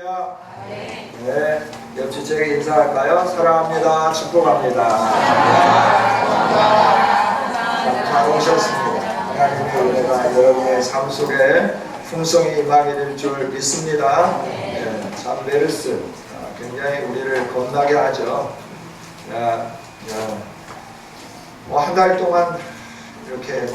할렐루야. 네, 옆주택에 인사할까요? 사랑합니다. 축복합니다. 잘 오셨습니다. 하나님의 은혜가 여러분의 삶 속에 풍성히 임하게 될 줄 믿습니다. 네, 참 메르스 굉장히 우리를 겁나게 하죠. 한 달 동안 이렇게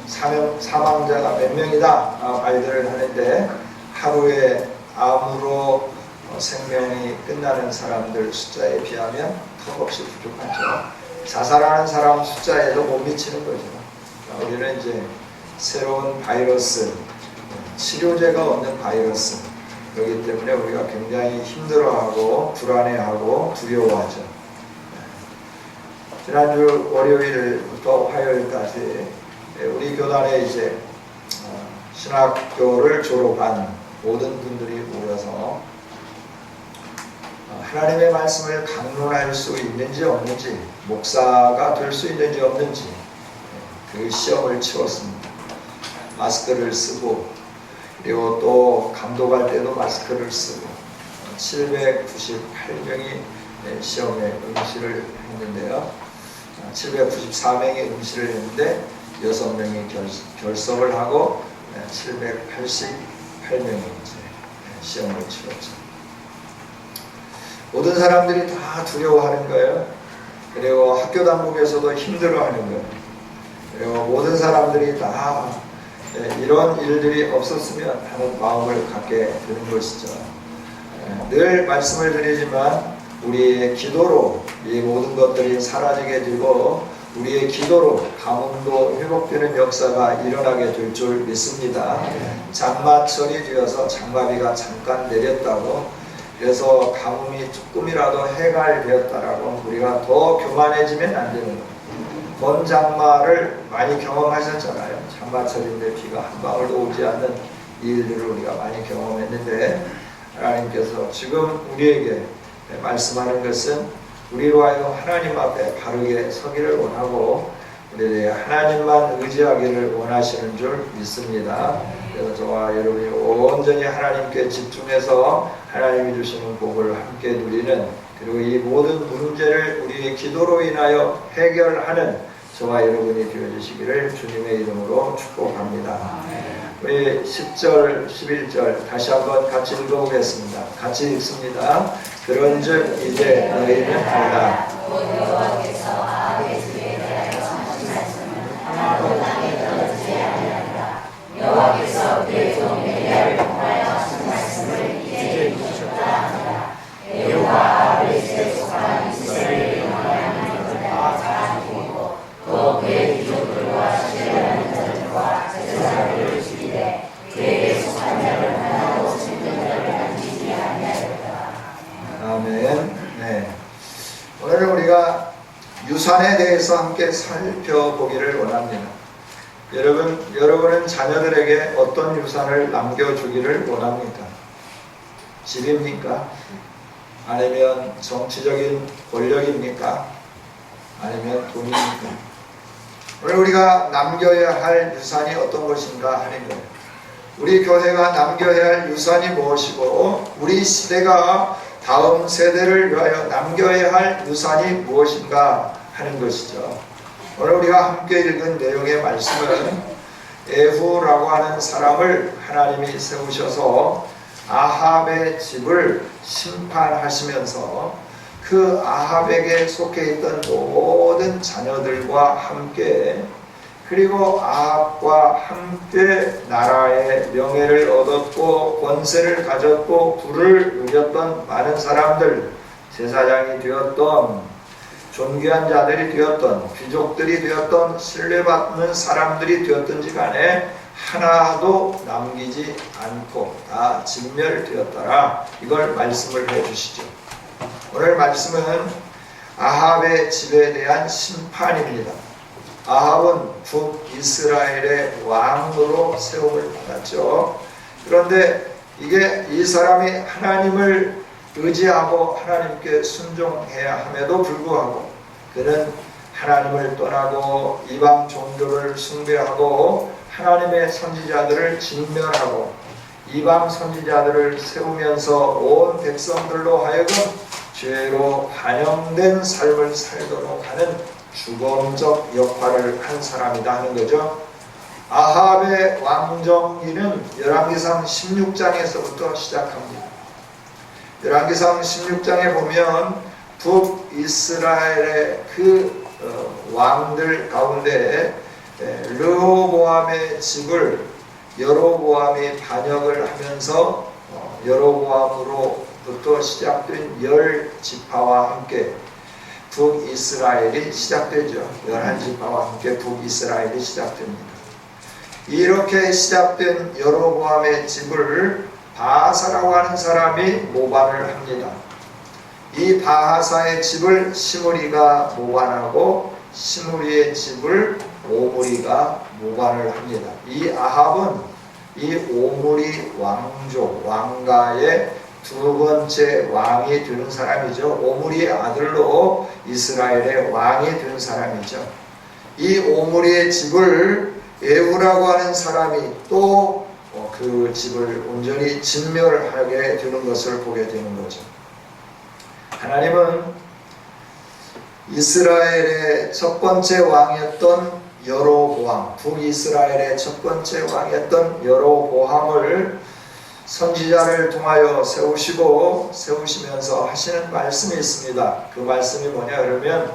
사망자가 몇 명이다 발표를 하는데 하루에 암으로 생명이 끝나는 사람들 숫자에 비하면 턱없이 부족하죠. 자살하는 사람 숫자에도 못 미치는 거죠. 우리는 이제 새로운 바이러스, 치료제가 없는 바이러스, 그렇기 때문에 우리가 굉장히 힘들어하고 불안해하고 두려워하죠. 지난주 월요일부터 화요일까지 우리 교단에 이제 신학교를 졸업한 모든 분들이 모여서 하나님의 말씀을 강론할 수 있는지 없는지, 목사가 될 수 있는지 없는지 그 시험을 치렀습니다. 마스크를 쓰고, 그리고 또 감독할 때도 마스크를 쓰고 798명이 시험에 응시를 했는데요. 794명이 응시를 했는데 6명이 결석을 하고 788명이 시험을 치렀죠. 모든 사람들이 다 두려워하는 거예요. 그리고 학교 당국에서도 힘들어하는 거예요. 그리고 모든 사람들이 다 이런 일들이 없었으면 하는 마음을 갖게 되는 것이죠. 늘 말씀을 드리지만 우리의 기도로 이 모든 것들이 사라지게 되고 우리의 기도로 가뭄도 회복되는 역사가 일어나게 될 줄 믿습니다. 장마철이 되어서 장마비가 잠깐 내렸다고, 그래서 가뭄이 조금이라도 해갈되었다라고 우리가 더 교만해지면 안 되는 거예요. 본 장마를 많이 경험하셨잖아요. 장마철인데 비가 한 방울도 오지 않는 이 일들을 우리가 많이 경험했는데, 하나님께서 지금 우리에게 말씀하는 것은 우리로 하여금 하나님 앞에 바르게 서기를 원하고 우리들이 하나님만 의지하기를 원하시는 줄 믿습니다. 그래서 저와 여러분이 온전히 하나님께 집중해서 하나님이 주시는 복을 함께 누리는, 그리고 이 모든 문제를 우리의 기도로 인하여 해결하는 저와 여러분이 되어주시기를 주님의 이름으로 축복합니다. 우리 10절, 11절 다시 한번 같이 읽어보겠습니다. 같이 읽습니다. 그런즉 이제 너희는 알라. 여호와께서 아합의 집에 대하여 하신 말씀은 하나도 땅에 떨어지지 아니하리라. 여호와께서 그의 종 엘리야를 통하여 하신 말씀을 이제 이루셨다 하니라. 예후가 아합의 집에 속한 이스라엘의 영원한 것들과 다 죽이고 또 그의 귀족들과 시대라는 자들과 제사장들을 죽이되 그에게 속한 자를 하나도 죽는 자를 남기지 아니하였다. 아멘. 네. 오늘 우리가 유산에 대해서 함께 살펴보기를 원합니다. 여러분은 자녀들에게 어떤 유산을 남겨주기를 원합니까? 집입니까? 아니면 정치적인 권력입니까? 아니면 돈입니까? 오늘 우리가 남겨야 할 유산이 어떤 것인가 하는 거예요. 우리 교회가 남겨야 할 유산이 무엇이고 우리 시대가 다음 세대를 위하여 남겨야 할 유산이 무엇인가 하는 것이죠. 오늘 우리가 함께 읽은 내용의 말씀은 예후라고 하는 사람을 하나님이 세우셔서 아합의 집을 심판하시면서 그 아합에게 속해 있던 모든 자녀들과 함께, 그리고 아합과 함께 나라의 명예를 얻었고 권세를 가졌고 부를 누렸던 많은 사람들, 제사장이 되었던, 존귀한 자들이 되었던, 귀족들이 되었던, 신뢰받는 사람들이 되었든지 간에 하나도 남기지 않고 다 진멸되었더라. 이걸 말씀을 해주시죠. 오늘 말씀은 아합의 집에 대한 심판입니다. 아합은 북이스라엘의 왕으로 세움을 받았죠. 그런데 이 사람이 하나님을 의지하고 하나님께 순종해야 함에도 불구하고 그는 하나님을 떠나고 이방 종교를 숭배하고 하나님의 선지자들을 진멸하고 이방 선지자들을 세우면서 온 백성들로 하여금 죄로 반영된 삶을 살도록 하는 주범적 역할을 한 사람이다 하는 거죠. 아합의 왕정기는 열왕기상 16장에서부터 시작합니다. 열왕기상 16장에 보면 북이스라엘의 그 왕들 가운데 르호보암의 집을 여로보암이 반역을 하면서 여로보암으로부터 시작된 10지파와 함께 북이스라엘이 시작되죠. 11지파와 함께 북이스라엘이 시작됩니다. 이렇게 시작된 여로보암의 집을 바하사라고 하는 사람이 모반을 합니다. 이 바하사의 집을 시므리가 모반하고 시므리의 집을 오므리가 모반을 합니다. 이 아합은 이 오므리 왕가의 두 번째 왕이 되는 사람이죠. 오므리의 아들로 이스라엘의 왕이 된 사람이죠. 이 오므리의 집을 에후라고 하는 사람이 또 그 집을 온전히 진멸하게 되는 것을 보게 되는 거죠. 하나님은 이스라엘의 첫 번째 왕이었던 여로보암, 북이스라엘의 첫 번째 왕이었던 여로보암을 선지자를 통하여 세우시면서 하시는 말씀이 있습니다. 그 말씀이 뭐냐 그러면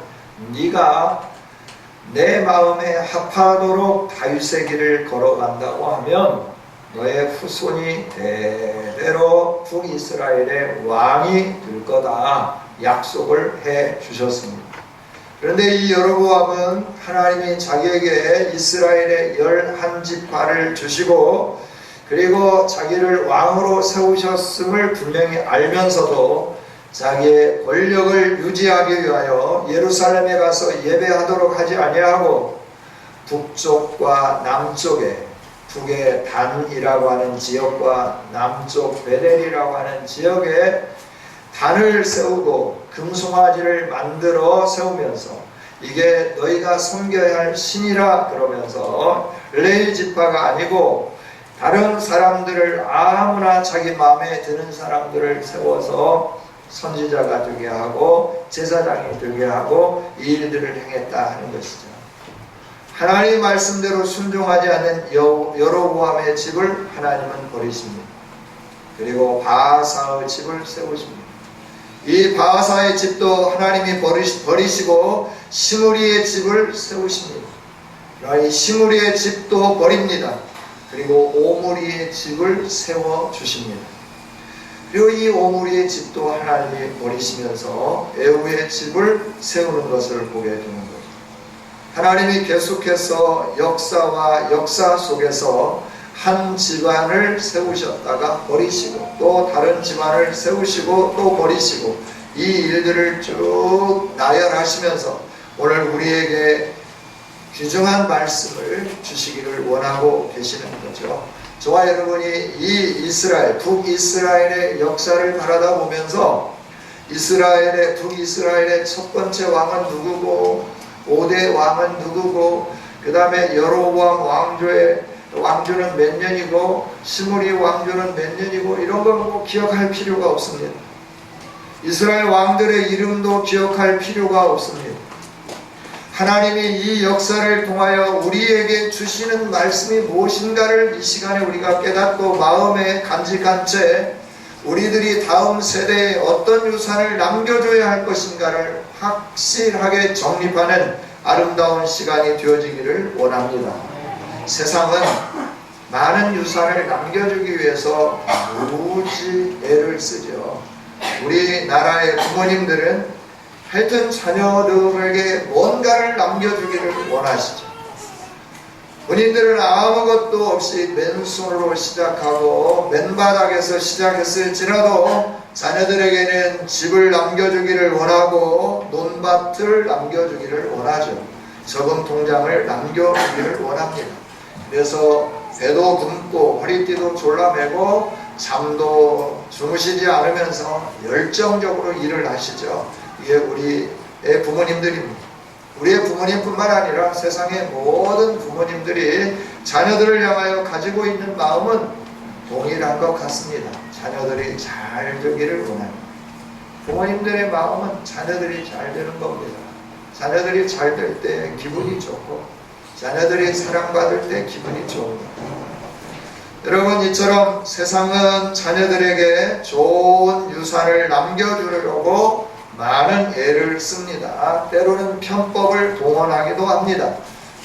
네가 내 마음에 합하도록 다윗의 길을 걸어간다고 하면 너의 후손이 대대로 북이스라엘의 왕이 될 거다 약속을 해 주셨습니다. 그런데 이 여로보암은 하나님이 자기에게 이스라엘의 11지파를 주시고 그리고 자기를 왕으로 세우셨음을 분명히 알면서도 자기의 권력을 유지하기 위하여 예루살렘에 가서 예배하도록 하지 아니하고 북쪽과 남쪽에 북의 단이라고 하는 지역과 남쪽 베델이라고 하는 지역에 단을 세우고 금송아지를 만들어 세우면서 이게 너희가 섬겨야 할 신이라 그러면서 레위 지파가 아니고 다른 사람들을 아무나 자기 마음에 드는 사람들을 세워서 선지자가 되게 하고 제사장이 되게 하고 이 일들을 행했다 하는 것이죠. 하나님 말씀대로 순종하지 않는 여로보암의 집을 하나님은 버리십니다. 그리고 바하사의 집을 세우십니다. 이 바하사의 집도 하나님이 버리시고 시므리의 집을 세우십니다. 이 시므리의 집도 버립니다. 그리고 오므리의 집을 세워주십니다. 그리고 이 오므리의 집도 하나님이 버리시면서 에후의 집을 세우는 것을 보게 되는 거예요. 하나님이 계속해서 역사와 역사 속에서 한 집안을 세우셨다가 버리시고 또 다른 집안을 세우시고 또 버리시고 이 일들을 쭉 나열하시면서 오늘 우리에게 귀중한 말씀을 주시기를 원하고 계시는 거죠. 저와 여러분이 이 이스라엘, 북이스라엘의 역사를 바라다 보면서 북이스라엘의 첫 번째 왕은 누구고 5대 왕은 누구고 그 다음에 여로보암 왕조는 몇 년이고 시므리 왕조는 몇 년이고 이런 걸 꼭 기억할 필요가 없습니다. 이스라엘 왕들의 이름도 기억할 필요가 없습니다. 하나님이 이 역사를 통하여 우리에게 주시는 말씀이 무엇인가를 이 시간에 우리가 깨닫고 마음에 간직한 채 우리들이 다음 세대에 어떤 유산을 남겨줘야 할 것인가를 확실하게 정립하는 아름다운 시간이 되어지기를 원합니다. 세상은 많은 유산을 남겨주기 위해서 무지 애를 쓰죠. 우리나라의 부모님들은 하여튼 자녀들에게 뭔가를 남겨주기를 원하시죠. 본인들은 아무것도 없이 맨손으로 시작하고 맨바닥에서 시작했을지라도 자녀들에게는 집을 남겨주기를 원하고 논밭을 남겨주기를 원하죠. 적은 통장을 남겨주기를 원합니다. 그래서 배도 굶고 허리띠도 졸라매고 잠도 주무시지 않으면서 열정적으로 일을 하시죠. 이게 우리의 부모님들입니다. 우리의 부모님뿐만 아니라 세상의 모든 부모님들이 자녀들을 향하여 가지고 있는 마음은 동일한 것 같습니다. 자녀들이 잘 되기를 원합니다. 부모님들의 마음은 자녀들이 잘 되는 겁니다. 자녀들이 잘 될 때 기분이 좋고 자녀들이 사랑받을 때 기분이 좋습니다. 여러분, 이처럼 세상은 자녀들에게 좋은 유산을 남겨주려고 많은 애를 씁니다. 때로는 편법을 동원하기도 합니다.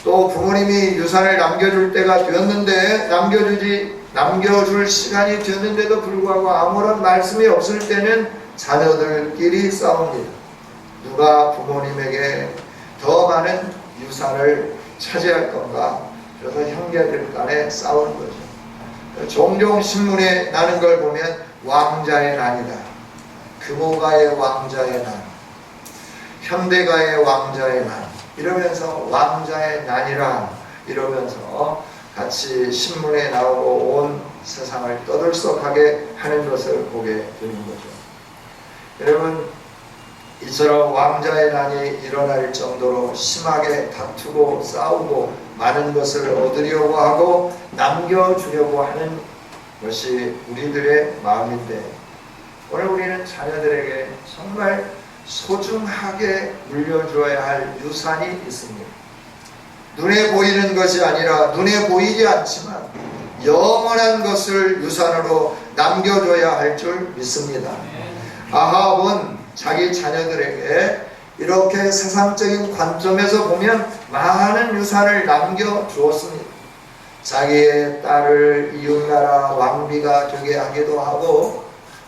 또 부모님이 유산을 남겨줄 때가 되었는데 남겨줄 시간이 되었는데도 불구하고 아무런 말씀이 없을 때는 자녀들끼리 싸웁니다. 누가 부모님에게 더 많은 유산을 차지할 건가? 그래서 형제들 간에 싸우는 거죠. 종종 신문에 나는 걸 보면 왕자의 난이다, 금호가의 왕자의 난, 현대가의 왕자의 난, 이러면서 왕자의 난이라 이러면서 같이 신문에 나오고 온 세상을 떠들썩하게 하는 것을 보게 되는 거죠. 여러분, 이처럼 왕자의 난이 일어날 정도로 심하게 다투고 싸우고 많은 것을 얻으려고 하고 남겨주려고 하는 것이 우리들의 마음인데, 오늘 우리는 자녀들에게 정말 소중하게 물려줘야 할 유산이 있습니다. 눈에 보이는 것이 아니라 눈에 보이지 않지만 영원한 것을 유산으로 남겨줘야 할 줄 믿습니다. 아합은 자기 자녀들에게 이렇게 세상적인 관점에서 보면 많은 유산을 남겨주었습니다. 자기의 딸을 이웃나라 왕비가 되게 하기도 하고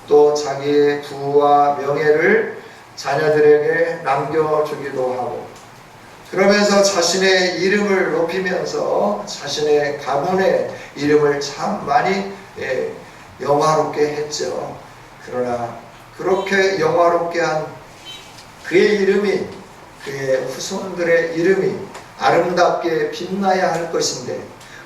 또 자기의 부와 명예를 자녀들에게 남겨주기도 하고, 그러면서 자신의 이름을 높이면서 자신의 가문의 이름을 참 많이 영화롭게 했죠. 그러나 그렇게 영화롭게 한 그의 이름이, 그의 후손들의 이름이 아름답게 빛나야 할 것인데,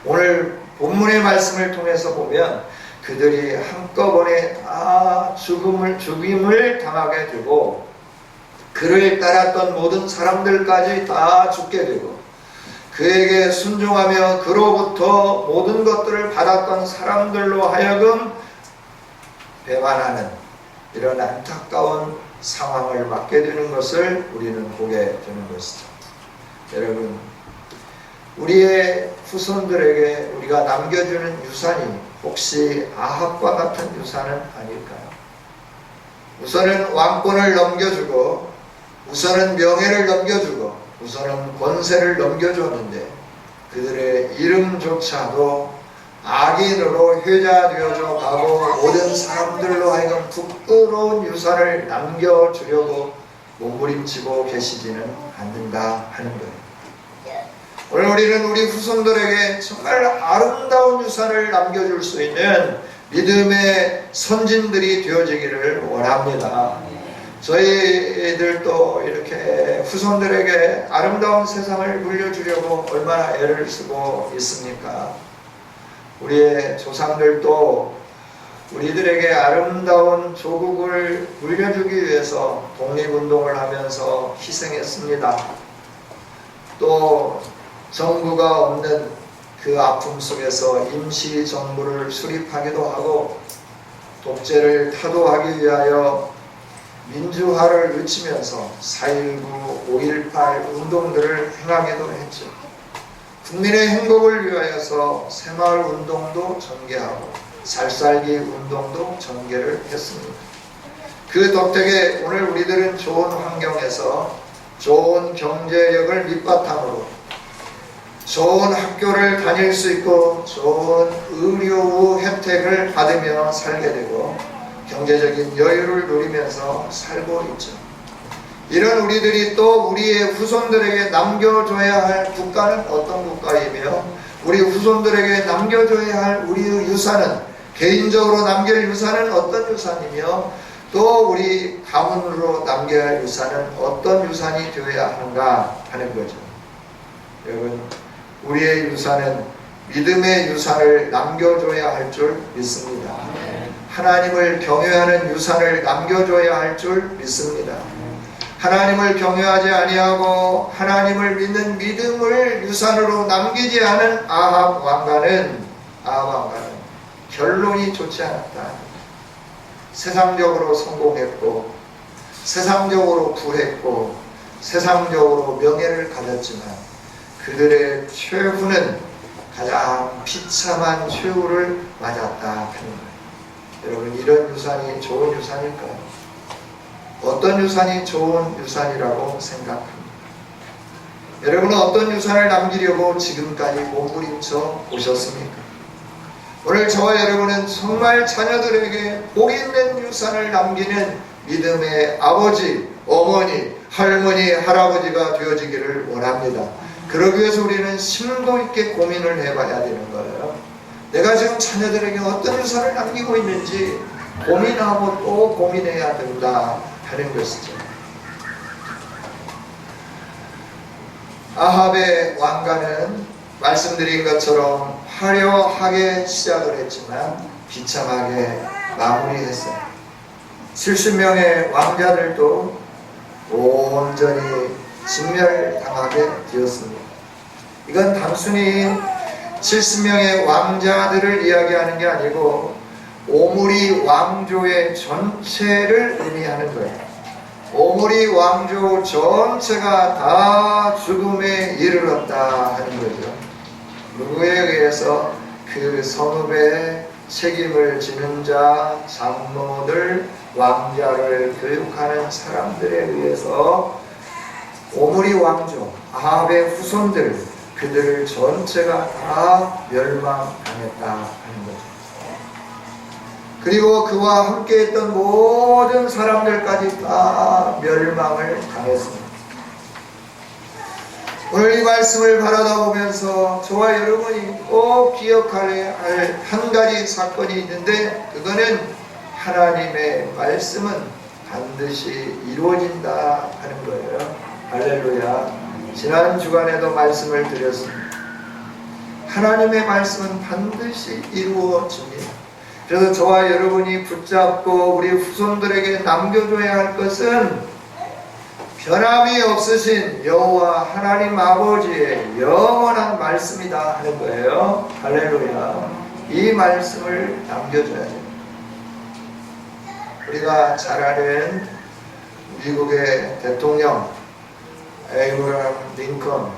오늘 본문의 말씀을 통해서 보면 그들이 한꺼번에 다 죽임을 당하게 되고 그를 따랐던 모든 사람들까지 다 죽게 되고 그에게 순종하며 그로부터 모든 것들을 받았던 사람들로 하여금 배반하는 이런 안타까운 상황을 맞게 되는 것을 우리는 보게 되는 것이죠. 여러분, 우리의 후손들에게 우리가 남겨주는 유산이 혹시 아합과 같은 유산은 아닐까요? 우선은 왕권을 넘겨주고, 우선은 명예를 넘겨주고, 우선은 권세를 넘겨줬는데 그들의 이름조차도 악인으로 회자되어져 가고 모든 사람들로 하여금 부끄러운 유산을 남겨주려고 몸부림치고 계시지는 않는가 하는 거예요. 오늘 우리는 우리 후손들에게 정말 아름다운 유산을 남겨줄 수 있는 믿음의 선진들이 되어지기를 원합니다. 저희들도 이렇게 후손들에게 아름다운 세상을 물려주려고 얼마나 애를 쓰고 있습니까? 우리의 조상들도 우리들에게 아름다운 조국을 물려주기 위해서 독립운동을 하면서 희생했습니다. 또 정부가 없는 그 아픔 속에서 임시정부를 수립하기도 하고 독재를 타도하기 위하여 민주화를 외치면서 4.19, 5.18 운동들을 행하기도 했죠. 국민의 행복을 위하여서 새마을운동도 전개하고 살살기 운동도 전개를 했습니다. 그 덕택에 오늘 우리들은 좋은 환경에서 좋은 경제력을 밑바탕으로 좋은 학교를 다닐 수 있고 좋은 의료 혜택을 받으며 살게 되고 경제적인 여유를 누리면서 살고 있죠. 이런 우리들이 또 우리의 후손들에게 남겨줘야 할 국가는 어떤 국가이며 우리 후손들에게 남겨줘야 할 우리의 유산은, 개인적으로 남길 유산은 어떤 유산이며 또 우리 가문으로 남겨야 할 유산은 어떤 유산이 되어야 하는가 하는 거죠. 여러분, 우리의 유산은 믿음의 유산을 남겨줘야 할 줄 믿습니다. 하나님을 경외하는 유산을 남겨줘야 할 줄 믿습니다. 하나님을 경외하지 아니하고 하나님을 믿는 믿음을 유산으로 남기지 않은 아합 왕가는 결론이 좋지 않았다. 세상적으로 성공했고, 세상적으로 부했고, 세상적으로 명예를 가졌지만 그들의 최후는 가장 비참한 최후를 맞았다 하는 거예요. 여러분, 이런 유산이 좋은 유산일까요? 어떤 유산이 좋은 유산이라고 생각합니다. 여러분은 어떤 유산을 남기려고 지금까지 몸부림쳐 오셨습니까? 오늘 저와 여러분은 정말 자녀들에게 복 있는 유산을 남기는 믿음의 아버지, 어머니, 할머니, 할아버지가 되어지기를 원합니다. 그러기 위해서 우리는 심도 있게 고민을 해봐야 되는 거예요. 내가 지금 자녀들에게 어떤 유산을 남기고 있는지 고민하고 또 고민해야 된다 하는 것이죠. 아합의 왕가는 말씀드린 것처럼 화려하게 시작을 했지만 비참하게 마무리했어요. 70명의 왕자들도 온전히 진멸당하게 되었습니다. 이건 단순히 70명의 왕자들을 이야기하는 게 아니고 오므리 왕조의 전체를 의미하는 거예요. 오므리 왕조 전체가 다 죽음에 이르렀다 하는 거죠. 누구에 의해서? 그 성읍의 책임을 지는 자, 장로들, 왕자를 교육하는 사람들에 의해서 오므리 왕조, 아합의 후손들, 그들 전체가 다 멸망당했다 하는 거죠. 그리고 그와 함께 했던 모든 사람들까지 다 멸망을 당했습니다. 오늘 이 말씀을 바라다 보면서 저와 여러분이 꼭 기억해야 할 한 가지 사건이 있는데, 그거는 하나님의 말씀은 반드시 이루어진다 하는 거예요. 할렐루야. 지난 주간에도 말씀을 드렸습니다. 하나님의 말씀은 반드시 이루어집니다. 그래서 저와 여러분이 붙잡고 우리 후손들에게 남겨줘야 할 것은 변함이 없으신 여호와 하나님 아버지의 영원한 말씀이다 하는 거예요. 할렐루야. 이 말씀을 남겨줘야 됩니다. 우리가 잘 아는 미국의 대통령 에이브라함 링컨,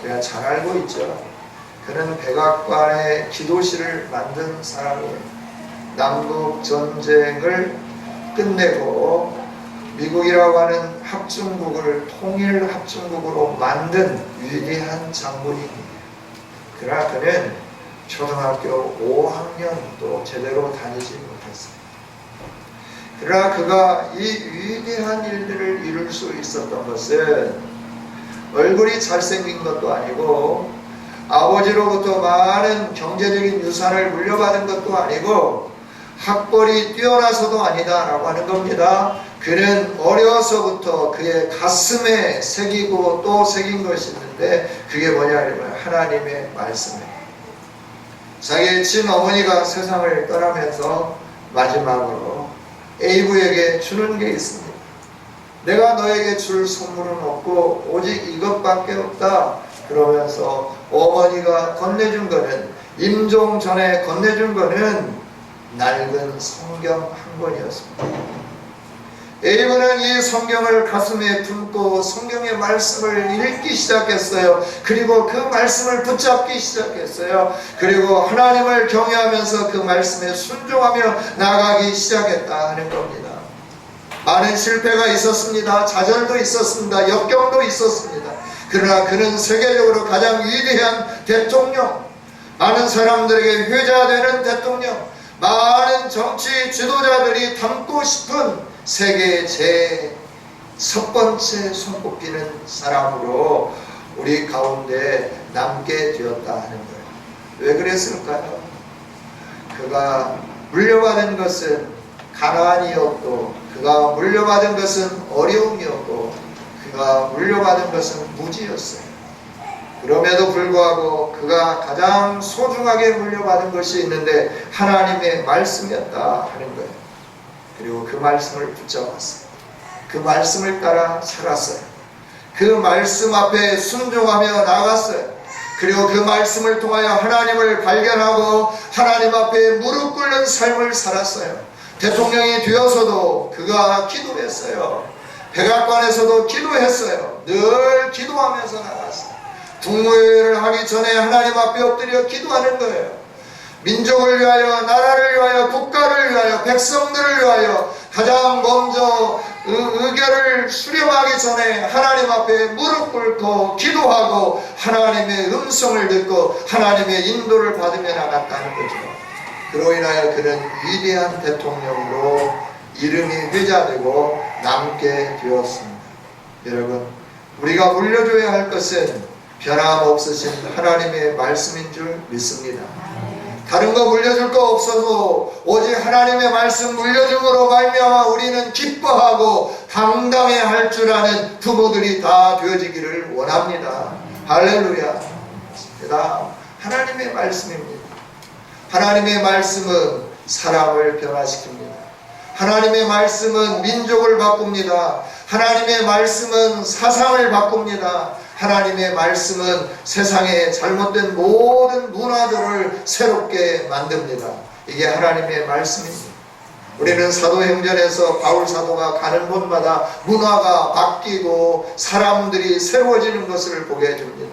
우리가 잘 알고 있죠. 그는 백악관의 기도실을 만든 사람이에요. 남북 전쟁을 끝내고 미국이라고 하는 합중국을 통일 합중국으로 만든 위대한 장군입니다. 그러나 그는 초등학교 5학년도 제대로 다니지 못했어요. 그러나 그가 이 위대한 일들을 이룰 수 있었던 것은 얼굴이 잘생긴 것도 아니고 아버지로부터 많은 경제적인 유산을 물려받은 것도 아니고 학벌이 뛰어나서도 아니다라고 하는 겁니다. 그는 어려서부터 그의 가슴에 새기고 또 새긴 것이 있는데, 그게 뭐냐면 하나님의 말씀이에요. 자기의 친어머니가 세상을 떠나면서 마지막으로 에이브에게 주는 게 있습니다. 내가 너에게 줄 선물은 없고 오직 이것밖에 없다. 그러면서 어머니가 건네준 거는, 임종 전에 건네준 거는 낡은 성경 한 권이었습니다. 에이브는 이 성경을 가슴에 품고 성경의 말씀을 읽기 시작했어요. 그리고 그 말씀을 붙잡기 시작했어요. 그리고 하나님을 경외하면서 그 말씀에 순종하며 나가기 시작했다 하는 겁니다. 많은 실패가 있었습니다. 좌절도 있었습니다. 역경도 있었습니다. 그러나 그는 세계적으로 가장 위대한 대통령, 많은 사람들에게 회자되는 대통령, 많은 정치 지도자들이 닮고 싶은 세계의 제 첫 번째 손꼽히는 사람으로 우리 가운데 남게 되었다 하는 거예요. 왜 그랬을까요? 그가 물려받은 것은 가난이었고, 그가 물려받은 것은 어려움이었고, 그가 물려받은 것은 무지였어요. 그럼에도 불구하고 그가 가장 소중하게 물려받은 것이 있는데 하나님의 말씀이었다 하는 거예요. 그리고 그 말씀을 붙잡았어요. 그 말씀을 따라 살았어요. 그 말씀 앞에 순종하며 나갔어요. 그리고 그 말씀을 통하여 하나님을 발견하고 하나님 앞에 무릎 꿇는 삶을 살았어요. 대통령이 되어서도 그가 기도했어요. 백악관에서도 기도했어요. 늘 기도하면서 나갔어요. 국무회의를 하기 전에 하나님 앞에 엎드려 기도하는 거예요. 민족을 위하여, 나라를 위하여, 국가를 위하여, 백성들을 위하여 가장 먼저 의결을 수렴하기 전에 하나님 앞에 무릎 꿇고 기도하고 하나님의 음성을 듣고 하나님의 인도를 받으며 나갔다는 거죠. 그로 인하여 그는 위대한 대통령으로 이름이 회자되고 남게 되었습니다. 여러분, 우리가 물려줘야 할 것은 변함없으신 하나님의 말씀인 줄 믿습니다. 다른 거 물려줄 거 없어도 오직 하나님의 말씀 물려줌으로 말미암아 우리는 기뻐하고 당당해 할 줄 아는 부모들이 다 되어지기를 원합니다. 할렐루야. 그다음 하나님의 말씀입니다. 하나님의 말씀은 사람을 변화시킵니다. 하나님의 말씀은 민족을 바꿉니다. 하나님의 말씀은 사상을 바꿉니다. 하나님의 말씀은 세상의 잘못된 모든 문화들을 새롭게 만듭니다. 이게 하나님의 말씀입니다. 우리는 사도행전에서 바울 사도가 가는 곳마다 문화가 바뀌고 사람들이 새로워지는 것을 보게 해줍니다.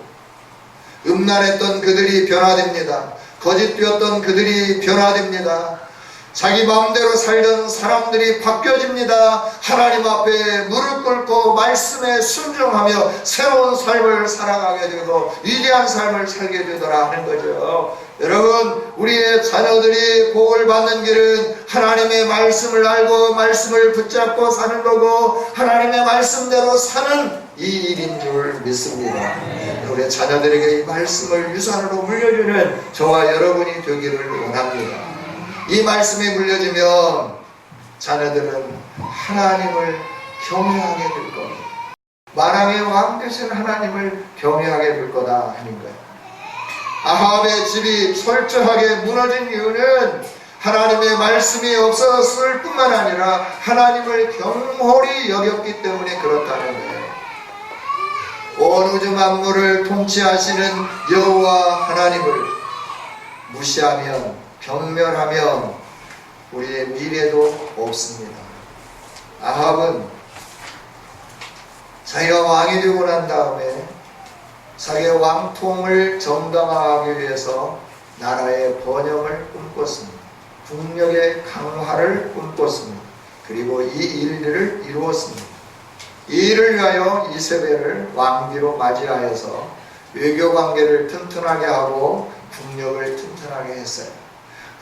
음란했던 그들이 변화됩니다. 거짓되었던 그들이 변화됩니다. 자기 마음대로 살던 사람들이 바뀌어집니다. 하나님 앞에 무릎 꿇고 말씀에 순종하며 새로운 삶을 살아가게 되고 위대한 삶을 살게 되더라 하는 거죠. 여러분, 우리의 자녀들이 복을 받는 길은 하나님의 말씀을 알고 말씀을 붙잡고 사는 거고 하나님의 말씀대로 사는 이 일인 줄 믿습니다. 우리 자녀들에게 이 말씀을 유산으로 물려주는 저와 여러분이 되기를 원합니다. 이 말씀이 물려지면 자녀들은 하나님을 경외하게 될 겁니다. 만왕의 왕 되신 하나님을 경외하게 될 거다 하는 거예요. 아합의 집이 철저하게 무너진 이유는 하나님의 말씀이 없었을 뿐만 아니라 하나님을 경홀히 여겼기 때문에 그렇다는 거예요. 온 우주 만물을 통치하시는 여호와 하나님을 무시하면 경멸하면 우리의 미래도 없습니다. 아합은 자기가 왕이 되고 난 다음에 자기의 왕통을 정당화하기 위해서 나라의 번영을 꿈꿨습니다. 국력의 강화를 꿈꿨습니다. 그리고 이 일들을 이루었습니다. 이 일을 위하여 이세벨을 왕비로 맞이하여서 외교관계를 튼튼하게 하고 국력을 튼튼하게 했어요.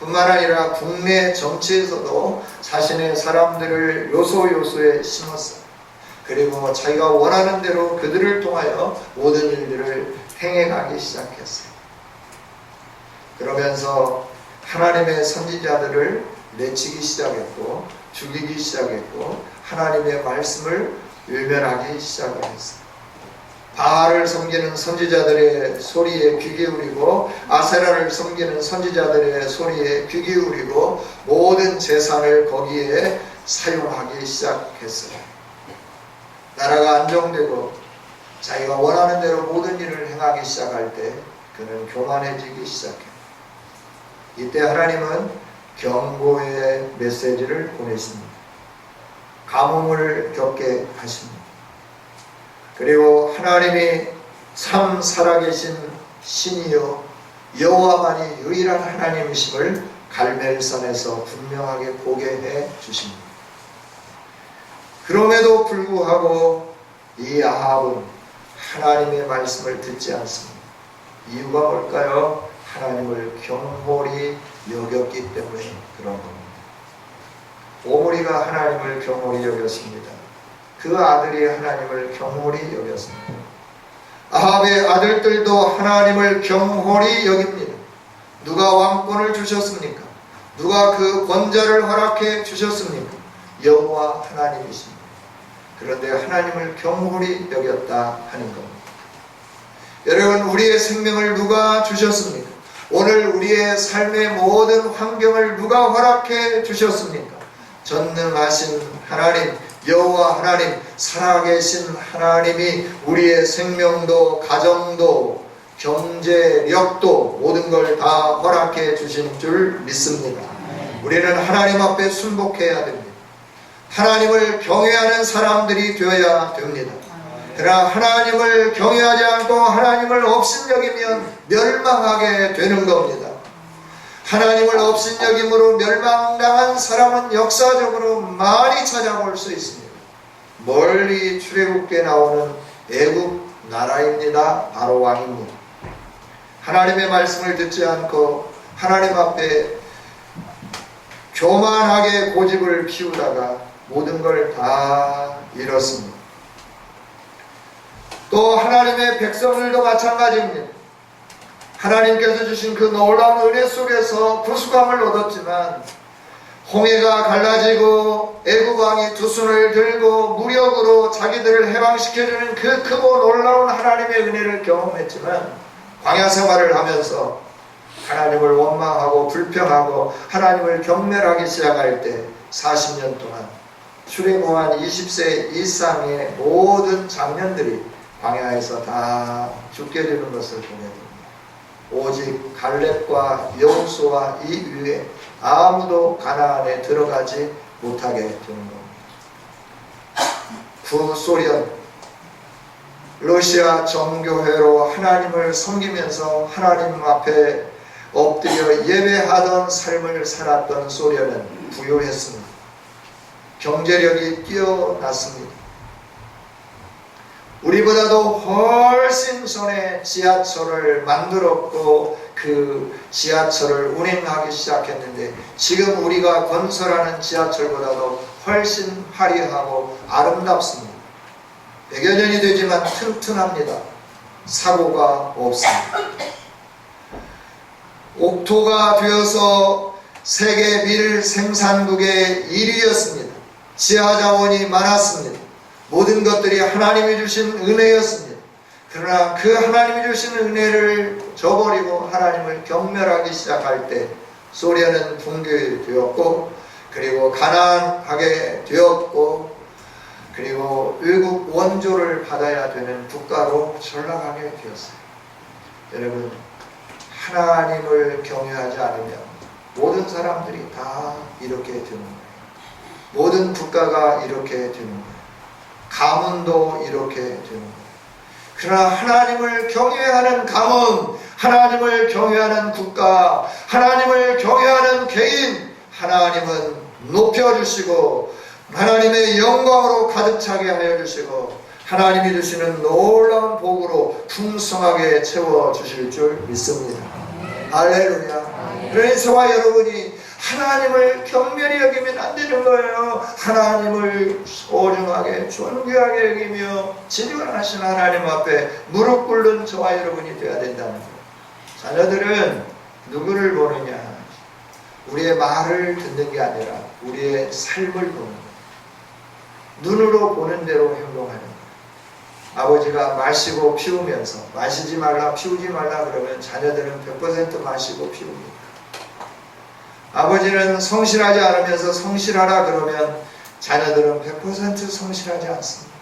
뿐만 아니라 국내 정치에서도 자신의 사람들을 요소요소에 심었어요. 그리고 자기가 원하는 대로 그들을 통하여 모든 일들을 행해가기 시작했어요. 그러면서 하나님의 선지자들을 내치기 시작했고 죽이기 시작했고 하나님의 말씀을 외면하기 시작했어요. 바알을 섬기는 선지자들의 소리에 귀 기울이고 아세라를 섬기는 선지자들의 소리에 귀 기울이고 모든 재산을 거기에 사용하기 시작했어요. 나라가 안정되고 자기가 원하는 대로 모든 일을 행하기 시작할 때 그는 교만해지기 시작해요. 이때 하나님은 경고의 메시지를 보내십니다. 가뭄을 겪게 하십니다. 그리고 하나님이 참 살아계신 신이요 여호와만이 유일한 하나님이심을 갈멜산에서 분명하게 보게 해 주십니다. 그럼에도 불구하고 이 아합은 하나님의 말씀을 듣지 않습니다. 이유가 뭘까요? 하나님을 경홀히 여겼기 때문에 그런 겁니다. 오므리가 하나님을 경홀히 여겼습니다. 그 아들이 하나님을 경홀히 여겼습니다. 아합의 아들들도 하나님을 경홀히 여깁니다. 누가 왕권을 주셨습니까? 누가 그 권자를 허락해 주셨습니까? 여호와 하나님이십니다. 그런데 하나님을 경홀히 여겼다 하는 겁니다. 여러분, 우리의 생명을 누가 주셨습니까? 오늘 우리의 삶의 모든 환경을 누가 허락해 주셨습니까? 전능하신 하나님, 여호와 하나님, 살아계신 하나님이 우리의 생명도 가정도 경제력도 모든 걸 다 허락해 주신 줄 믿습니다. 우리는 하나님 앞에 순복해야 됩니다. 하나님을 경외하는 사람들이 되어야 됩니다. 그러나 하나님을 경외하지 않고 하나님을 업신여기면 멸망하게 되는 겁니다. 하나님을 업신여김으로 멸망당한 사람은 역사적으로 많이 찾아볼 수 있습니다. 멀리 출애굽기에 나오는 애굽 나라입니다. 바로 왕입니다. 하나님의 말씀을 듣지 않고 하나님 앞에 교만하게 고집을 피우다가 모든 걸 다 잃었습니다. 또 하나님의 백성들도 마찬가지입니다. 하나님께서 주신 그 놀라운 은혜 속에서 구속함을 얻었지만 홍해가 갈라지고 애굽 왕이 두 손을 들고 무력으로 자기들을 해방시켜주는 그 크고 놀라운 하나님의 은혜를 경험했지만 광야 생활을 하면서 하나님을 원망하고 불평하고 하나님을 경멸하기 시작할 때 40년 동안 출애굽한 20세 이상의 모든 장면들이 광야에서 다 죽게 되는 것을 보게 됩니다. 오직 갈렙과 여호수아 이외에 아무도 가나안에 들어가지 못하게 되는 겁니다. 구소련 러시아 정교회로 하나님을 섬기면서 하나님 앞에 엎드려 예배하던 삶을 살았던 소련은 부유했습니다. 경제력이 뛰어났습니다. 우리보다도 훨씬 전에 지하철을 만들었고 그 지하철을 운행하기 시작했는데 지금 우리가 건설하는 지하철보다도 훨씬 화려하고 아름답습니다. 100여 년이 되지만 튼튼합니다. 사고가 없습니다. 옥토가 되어서 세계 밀 생산국의 1위였습니다. 지하자원이 많았습니다. 모든 것들이 하나님이 주신 은혜였습니다. 그러나 그 하나님이 주신 은혜를 저버리고 하나님을 경멸하기 시작할 때 소련은 붕괴되었고 그리고 가난하게 되었고 그리고 외국 원조를 받아야 되는 국가로 전락하게 되었어요. 여러분, 하나님을 경외하지 않으면 모든 사람들이 다 이렇게 되는 거예요. 모든 국가가 이렇게 되는 거예요. 가문도 이렇게 되는 거예요. 그러나 하나님을 경외하는 가문, 하나님을 경외하는 국가, 하나님을 경외하는 개인, 하나님은 높여주시고 하나님의 영광으로 가득 차게 하여 주시고 하나님이 주시는 놀라운 복으로 풍성하게 채워주실 줄 믿습니다. 할렐루야. 그러니 저와 여러분이 하나님을 경멸히 여기면 안 되는 거예요. 하나님을 소중하게 존귀하게 여기며 진정하신 하나님 앞에 무릎 꿇는 저와 여러분이 되어야 된다는 거예요. 자녀들은 누구를 보느냐? 우리의 말을 듣는 게 아니라 우리의 삶을 보는 거예요. 눈으로 보는 대로 행동하는 거예요. 아버지가 마시고 피우면서 마시지 말라 피우지 말라 그러면 자녀들은 100% 마시고 피웁니다. 아버지는 성실하지 않으면서 성실하라 그러면 자녀들은 100% 성실하지 않습니다.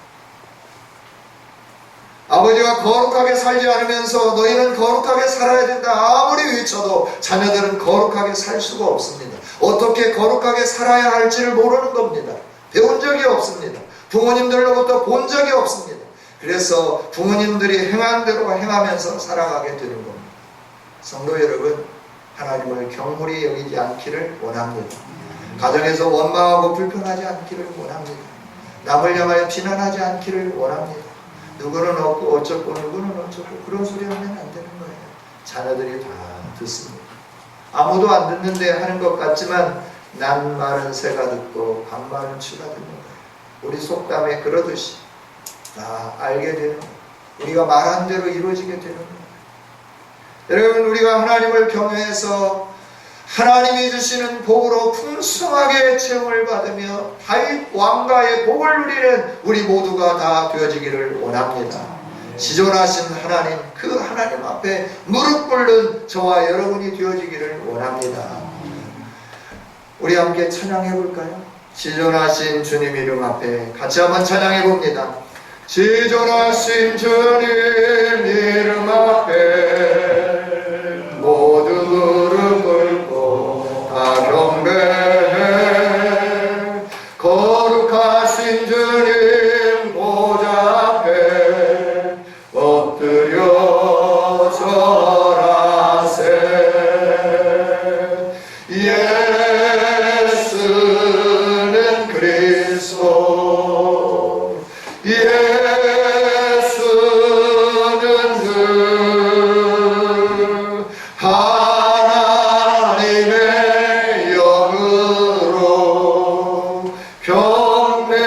아버지가 거룩하게 살지 않으면서 너희는 거룩하게 살아야 된다 아무리 외쳐도 자녀들은 거룩하게 살 수가 없습니다. 어떻게 거룩하게 살아야 할지를 모르는 겁니다. 배운 적이 없습니다. 부모님들로부터 본 적이 없습니다. 그래서 부모님들이 행한 대로 행하면서 살아가게 되는 겁니다. 성도 여러분, 하나님을 경홀히 여기지 않기를 원합니다. 가정에서 원망하고 불평하지 않기를 원합니다. 남을 향하여 비난하지 않기를 원합니다. 누구는 없고 어쩌고 누구는 어쩌고 그런 소리 하면 안 되는 거예요. 자녀들이 다 듣습니다. 아무도 안 듣는데 하는 것 같지만 난 말은 새가 듣고 간 말은 쥐가 듣는 거예요. 우리 속담에 그러듯이 다 알게 되는 거예요. 우리가 말한 대로 이루어지게 되는 거예요. 여러분, 우리가 하나님을 경외해서 하나님이 주시는 복으로 풍성하게 체험을 받으며 다윗 왕가의 복을 누리는 우리 모두가 다 되어지기를 원합니다. 지존하신 하나님, 그 하나님 앞에 무릎 꿇는 저와 여러분이 되어지기를 원합니다. 우리 함께 찬양해 볼까요? 지존하신 주님 이름 앞에 같이 한번 찬양해 봅니다. 지존하신 주님 이름 앞에 모두 무릎 꿇고 다 경배해. 거룩하신 주님 보좌 앞에 엎드려 절하세. 예수는 그리스도, 예수는 그 하나님의 영으로 경배드리리.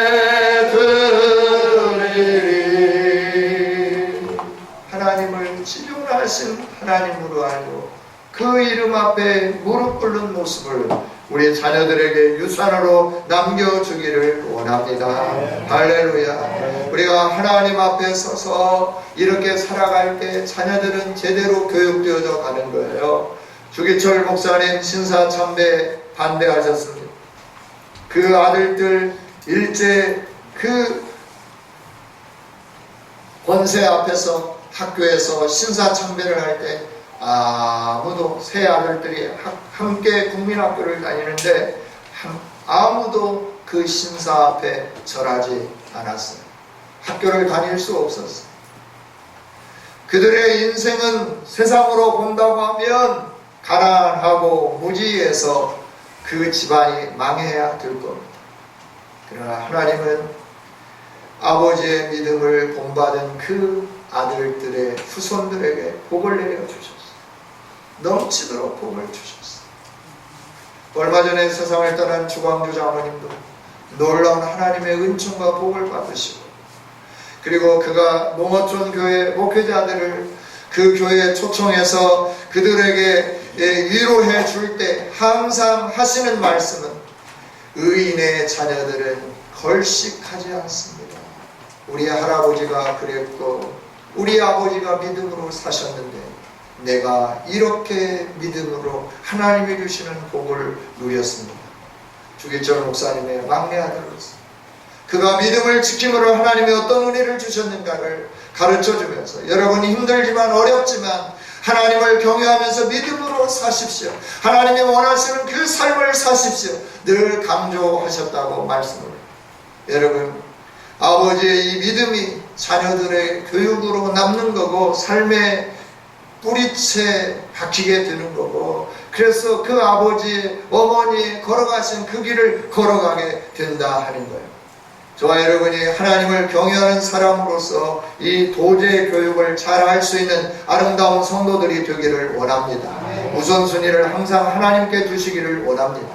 하나님을 지존하신 하나님으로 알고 그 이름 앞에 무릎 꿇는 모습을 우리 자녀들에게 유산으로 남겨주기를 원합니다. 할렐루야. 우리가 하나님 앞에 서서 이렇게 살아갈 때 자녀들은 제대로 교육되어져 가는 거예요. 주기철 목사님 신사참배 반대하셨습니다. 그 아들들 일제 그 권세 앞에서 학교에서 신사참배를 할 때 아무도, 세 아들들이 함께 국민학교를 다니는데 아무도 그 신사 앞에 절하지 않았어요. 학교를 다닐 수 없었어요. 그들의 인생은 세상으로 본다고 하면 가난하고 무지해서 그 집안이 망해야 될 겁니다. 그러나 하나님은 아버지의 믿음을 본받은 그 아들들의 후손들에게 복을 내려주셨어요. 넘치도록 복을 주셨어요. 얼마 전에 세상을 떠난 주광주 장로님도 놀라운 하나님의 은총과 복을 받으시고, 그리고 그가 농어촌 교회 목회자들을 그 교회에 초청해서 그들에게 위로해 줄 때 항상 하시는 말씀은 의인의 자녀들은 걸식하지 않습니다. 우리 할아버지가 그랬고 우리 아버지가 믿음으로 사셨는데 내가 이렇게 믿음으로 하나님이 주시는 복을 누렸습니다. 주기철 목사님의 막내 아들로서 그가 믿음을 지킴으로 하나님이 어떤 은혜를 주셨는가를 가르쳐주면서 여러분이 힘들지만 어렵지만 하나님을 경외하면서 믿음으로 사십시오. 하나님이 원하시는 그 삶을 사십시오. 늘 강조하셨다고 말씀을. 여러분, 아버지의 이 믿음이 자녀들의 교육으로 남는 거고 삶의 뿌리채 박히게 되는 거고, 그래서 그 아버지, 어머니 걸어가신 그 길을 걸어가게 된다 하는 거예요. 저와 여러분이 하나님을 경외하는 사람으로서 이 도제 교육을 잘 할 수 있는 아름다운 성도들이 되기를 원합니다. 우선순위를 항상 하나님께 두시기를 원합니다.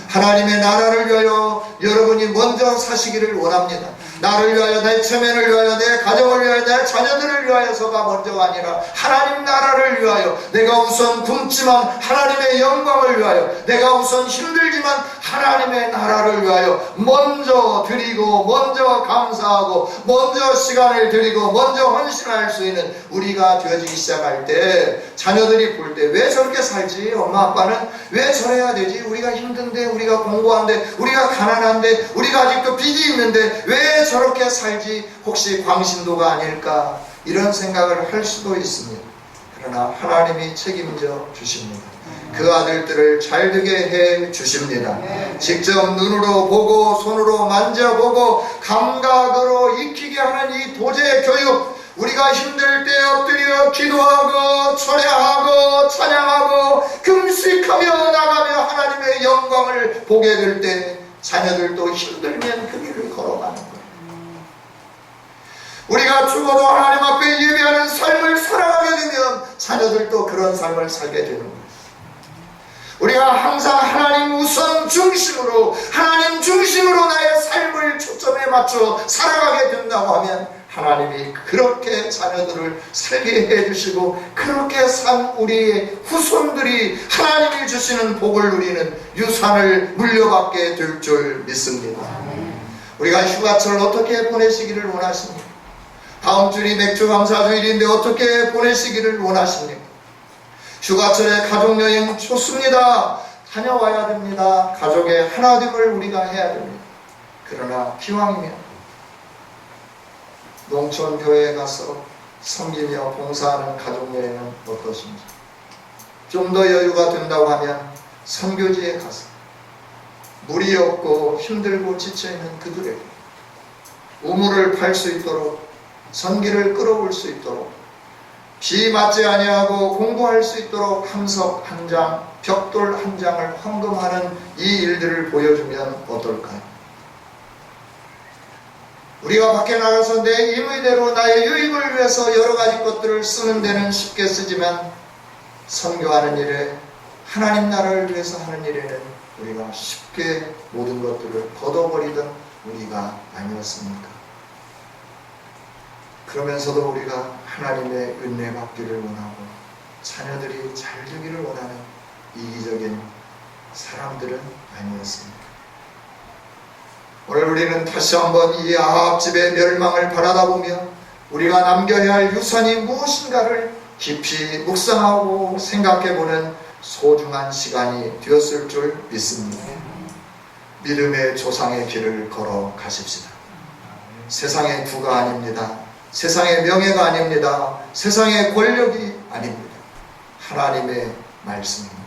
하나님의 나라를 위하여 여러분이 먼저 사시기를 원합니다. 나를 위하여, 내 체면을 위하여, 내 가정을 위하여, 내 자녀들을 위하여서가 먼저가 아니라 하나님 나라를 위하여, 내가 우선 굶지만 하나님의 영광을 위하여, 내가 우선 힘들지만 하나님의 나라를 위하여 먼저 드리고, 먼저 감사하고, 먼저 시간을 드리고, 먼저 헌신할 수 있는 우리가 되어지기 시작할 때 자녀들이 볼 때 왜 저렇게 살지? 엄마 아빠는 왜 저래야 되지? 우리가 힘든데, 우리가 공부한데, 우리가 가난한데, 우리가 아직도 빚이 있는데 왜 저렇게 살지? 혹시 광신도가 아닐까? 이런 생각을 할 수도 있습니다. 그러나 하나님이 책임져 주십니다. 그 아들들을 잘 되게 해 주십니다. 직접 눈으로 보고 손으로 만져보고 감각으로 익히게 하는 이 도제 교육, 우리가 힘들 때 엎드려 기도하고 철야하고 찬양하고 금식하며 나가며 하나님의 영광을 보게 될 때 자녀들도 힘들면 그 길을 걸어가는 거예요. 우리가 죽어도 하나님 앞에 예배하는 삶을 살아가게 되면 자녀들도 그런 삶을 살게 되는 거예요. 우리가 항상 하나님 우선 중심으로, 하나님 중심으로 나의 삶을 초점에 맞춰 살아가게 된다고 하면 하나님이 그렇게 자녀들을 살게 해주시고, 그렇게 산 우리의 후손들이 하나님이 주시는 복을 누리는 유산을 물려받게 될 줄 믿습니다. 우리가 휴가철을 어떻게 보내시기를 원하십니까? 다음 주일이 맥주감사주일인데 어떻게 보내시기를 원하십니까? 휴가철에 가족여행 좋습니다. 다녀와야 됩니다. 가족의 하나됨을 우리가 해야 됩니다. 그러나 기왕이면 농촌교회에 가서 섬기며 봉사하는 가족여행은 어떠신지, 좀 더 여유가 된다고 하면 선교지에 가서 물이 없고 힘들고 지쳐있는 그들에게 우물을 팔 수 있도록, 전기를 끌어올 수 있도록, 비 맞지 아니하고 공부할 수 있도록 함석 한 장, 벽돌 한 장을 헌금하는 이 일들을 보여주면 어떨까요? 우리가 밖에 나가서 내 임의대로 나의 유익을 위해서 여러 가지 것들을 쓰는 데는 쉽게 쓰지만, 선교하는 일에, 하나님 나라를 위해서 하는 일에는 우리가 쉽게 모든 것들을 걷어버리던 우리가 아니었습니까? 그러면서도 우리가 하나님의 은혜 받기를 원하고 자녀들이 잘 되기를 원하는 이기적인 사람들은 아니었습니다. 오늘 우리는 다시 한번 이 아합 집의 멸망을 바라다보며 우리가 남겨야 할 유산이 무엇인가를 깊이 묵상하고 생각해보는 소중한 시간이 되었을 줄 믿습니다. 믿음의 조상의 길을 걸어 가십시다. 세상의 부가 아닙니다. 세상의 명예가 아닙니다. 세상의 권력이 아닙니다. 하나님의 말씀입니다.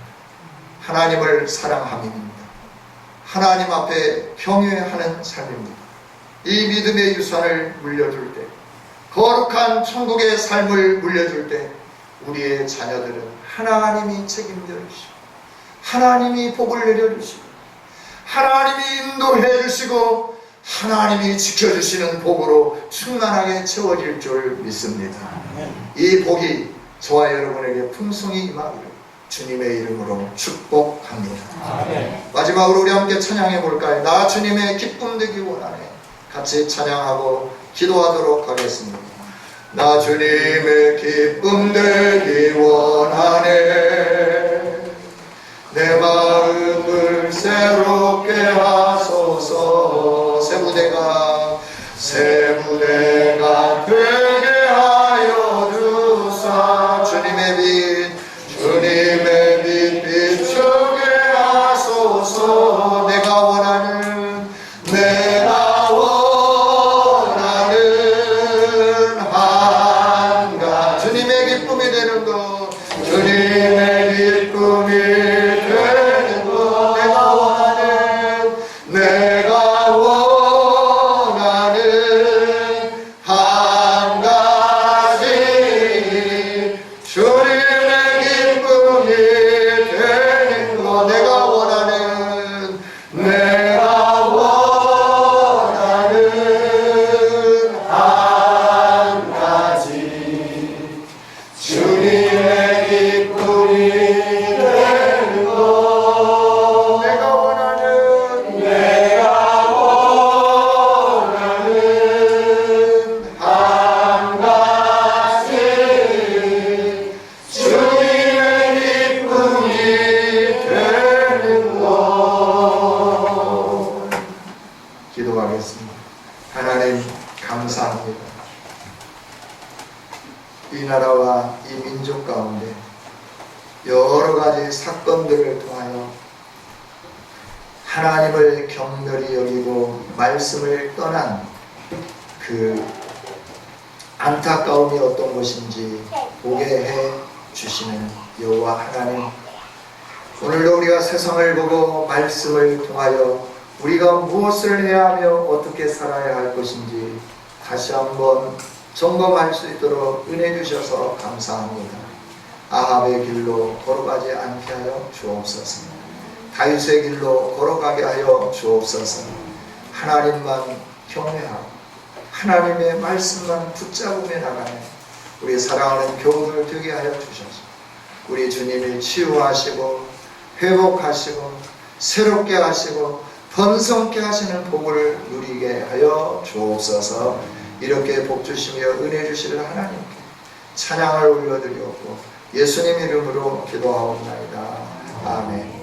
하나님을 사랑함입니다. 하나님 앞에 경외하는 삶입니다. 이 믿음의 유산을 물려줄 때, 거룩한 천국의 삶을 물려줄 때 우리의 자녀들은 하나님이 책임져 주시고, 하나님이 복을 내려주시고, 하나님이 인도해 주시고, 하나님이 지켜주시는 복으로 충만하게 채워질 줄 믿습니다. 이 복이 저와 여러분에게 풍성히 임하기를 주님의 이름으로 축복합니다. 마지막으로 우리 함께 찬양해 볼까요? 나 주님의 기쁨 되기 원하네. 같이 찬양하고 기도하도록 하겠습니다. 나 주님의 기쁨 되기 원하네. 내 마음을 새롭게 하소서. 새 부대가 되게 하여 주사. 주님의 빛 비추게 하소서. 내가 원하는 한 가지 주님의 기쁨이 되는 것, 주님의 기쁨이 되는 것. 내가 원하는 한 가지 주님의 기쁨이 되는 것. 내가 원하는 한 가지 주님의 기쁨이 되는 것. 내가 원하는 한 가지 주님의 기쁨이 되는 것. 기도하겠습니다. 하나님 감사합니다. 이 나라와 이 민족 가운데 여러 가지 사건들을 통하여 하나님을 경멸히 여기고 말씀을 떠난 그 안타까움이 어떤 것인지 보게 해 주시는 여호와 하나님, 오늘도 우리가 세상을 보고 말씀을 통하여 우리가 무엇을 해야 하며 어떻게 살아야 할 것인지 다시 한번 점검할 수 있도록 은혜 주셔서 감사합니다. 아합의 길로 걸어가지 않게 하여 주옵소서. 다윗의 길로 걸어가게 하여 주옵소서. 하나님만 경외하고 하나님의 말씀만 붙잡으며 나가는 우리 사랑하는 교우들 되게 하여 주셔서 우리 주님이 치유하시고 회복하시고 새롭게 하시고 번성케 하시는 복을 누리게 하여 주옵소서. 이렇게 복 주시며 은혜 주실 하나님께 찬양을 올려드리옵고 예수님 이름으로 기도하옵나이다. 아멘.